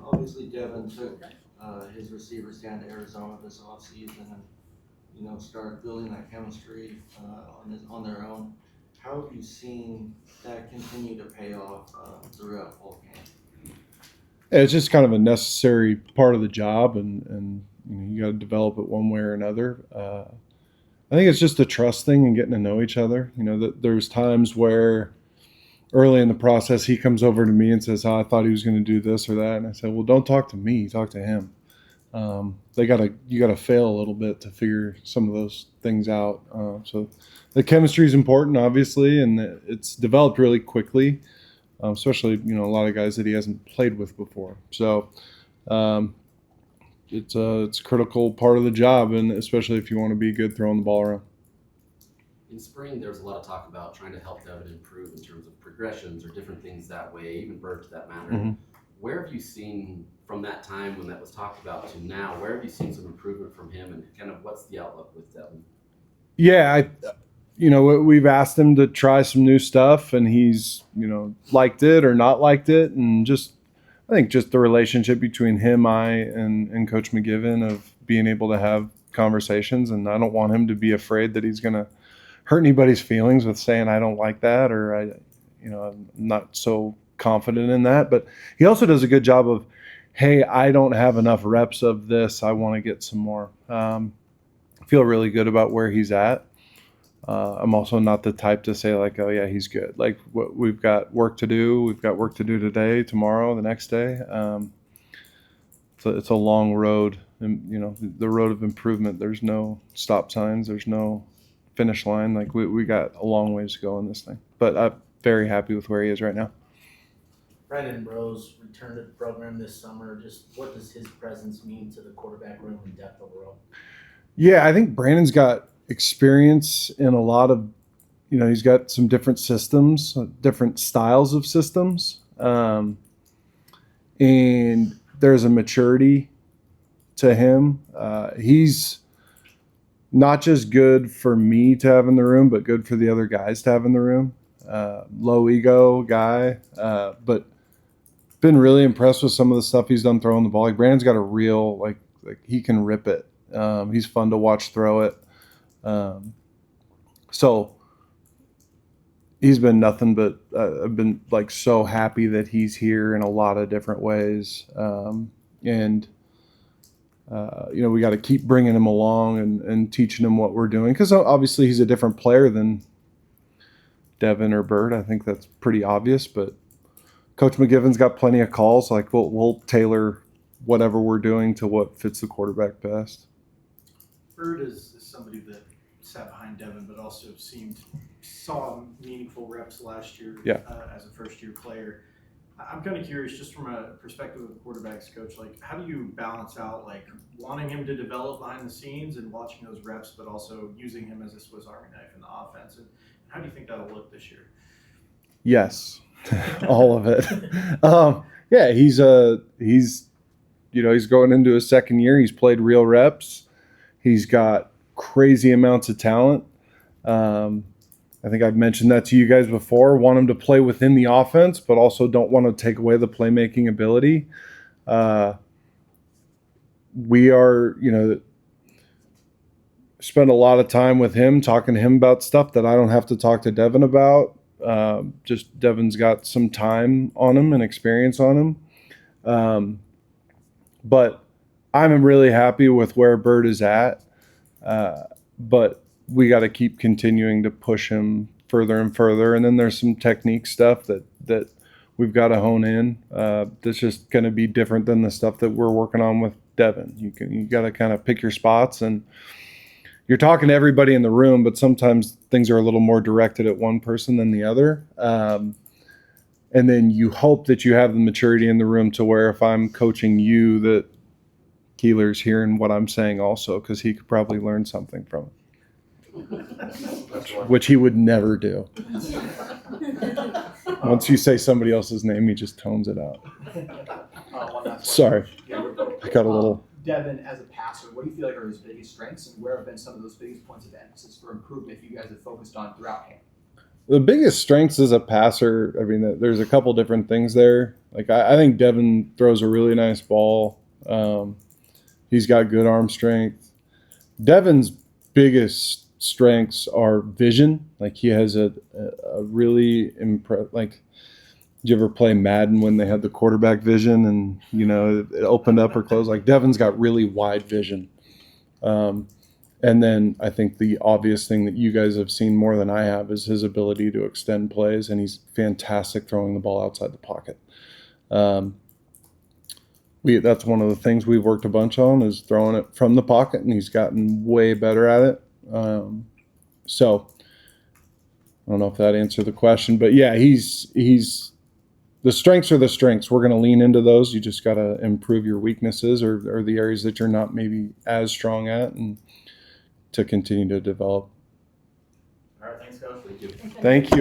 Obviously, Devin took his receivers down to Arizona this offseason and started building that chemistry on their own. How have you seen that continue to pay off throughout fall camp? It's just kind of a necessary part of the job, and you got to develop it one way or another. I think it's just a trust thing and getting to know each other. That there's times where early in the process he comes over to me and says, "Oh, I thought he was going to do this or that," and I said, "Well, don't talk to me, talk to him." You gotta fail a little bit to figure some of those things out. So the chemistry is important, obviously, and it's developed really quickly, especially a lot of guys that he hasn't played with before. So um, it's a critical part of the job, and especially if you want to be good throwing the ball around. In spring, there was a lot of talk about trying to help Devin improve in terms of progressions or different things that way, even Bird for that matter. Mm-hmm. Where have you seen from that time when that was talked about to now, where have you seen some improvement from him, and kind of what's the outlook with Devin? Yeah, we've asked him to try some new stuff, and he's liked it or not liked it, and I think just the relationship between him, and Coach McGivern of being able to have conversations, and I don't want him to be afraid that he's going to hurt anybody's feelings with saying I don't like that, or I'm not so confident in that. But he also does a good job of, hey, I don't have enough reps of this, I want to get some more. I feel really good about where he's at. I'm also not the type to say like, oh yeah, he's good. Like we've got work to do. We've got work to do today, tomorrow, the next day. So it's a long road, and the road of improvement. There's no stop signs. There's no finish line. Like we got a long ways to go in this thing. But I'm very happy with where he is right now. Brandon Rose returned to the program this summer. Just what does his presence mean to the quarterback room and depth overall? Yeah, I think Brandon's got experience in a lot of, he's got some different systems, different styles of systems. And there's a maturity to him. He's not just good for me to have in the room, but good for the other guys to have in the room. Low ego guy, but been really impressed with some of the stuff he's done throwing the ball. Like Brandon's got a real like he can rip it. He's fun to watch throw it. So he's been nothing but I've been like so happy that he's here in a lot of different ways. And we got to keep bringing him along and teaching him what we're doing, because obviously he's a different player than Devin or Bird. I think that's pretty obvious, but Coach McGivern's got plenty of calls. Like we'll tailor whatever we're doing to what fits the quarterback best. Bird is somebody that sat behind Devin, but also saw meaningful reps last year. Yeah. As a first-year player. I'm kind of curious, just from a perspective of the quarterback's coach, like how do you balance out like wanting him to develop behind the scenes and watching those reps, but also using him as a Swiss Army knife in the offense? And how do you think that'll look this year? Yes, all of it. Yeah, he's going into his second year. He's played real reps. He's got crazy amounts of talent. I think I've mentioned that to you guys before. Want him to play within the offense, but also don't want to take away the playmaking ability. We are, spend a lot of time with him, talking to him about stuff that I don't have to talk to Devin about. Just Devin's got some time on him and experience on him. But I'm really happy with where Bird is at. But we got to keep continuing to push him further and further. And then there's some technique stuff that we've got to hone in. That's just going to be different than the stuff that we're working on with Devin. You got to kind of pick your spots, and you're talking to everybody in the room, but sometimes things are a little more directed at one person than the other. And then you hope that you have the maturity in the room to where if I'm coaching you, that Keeler's hearing what I'm saying also, because he could probably learn something from it. Which he would never do. Once you say somebody else's name, he just tones it out. Sorry. I got a little. Devin, as a passer, what do you feel like are his biggest strengths, and where have been some of those biggest points of emphasis for improvement you guys have focused on throughout camp? The biggest strengths as a passer, I mean, there's a couple different things there. Like I think Devin throws a really nice ball. He's got good arm strength. Devin's biggest strengths are vision. Like he has a really like. Did you ever play Madden when they had the quarterback vision and it opened up or closed? Like Devin's got really wide vision. And then I think the obvious thing that you guys have seen more than I have is his ability to extend plays, and he's fantastic throwing the ball outside the pocket. That's one of the things we've worked a bunch on is throwing it from the pocket, and he's gotten way better at it. So I don't know if that answered the question, but yeah, he's the strengths are the strengths. We're going to lean into those. You just got to improve your weaknesses or the areas that you're not maybe as strong at, and to continue to develop. All right, thanks, Coach. Thank you. Thank you.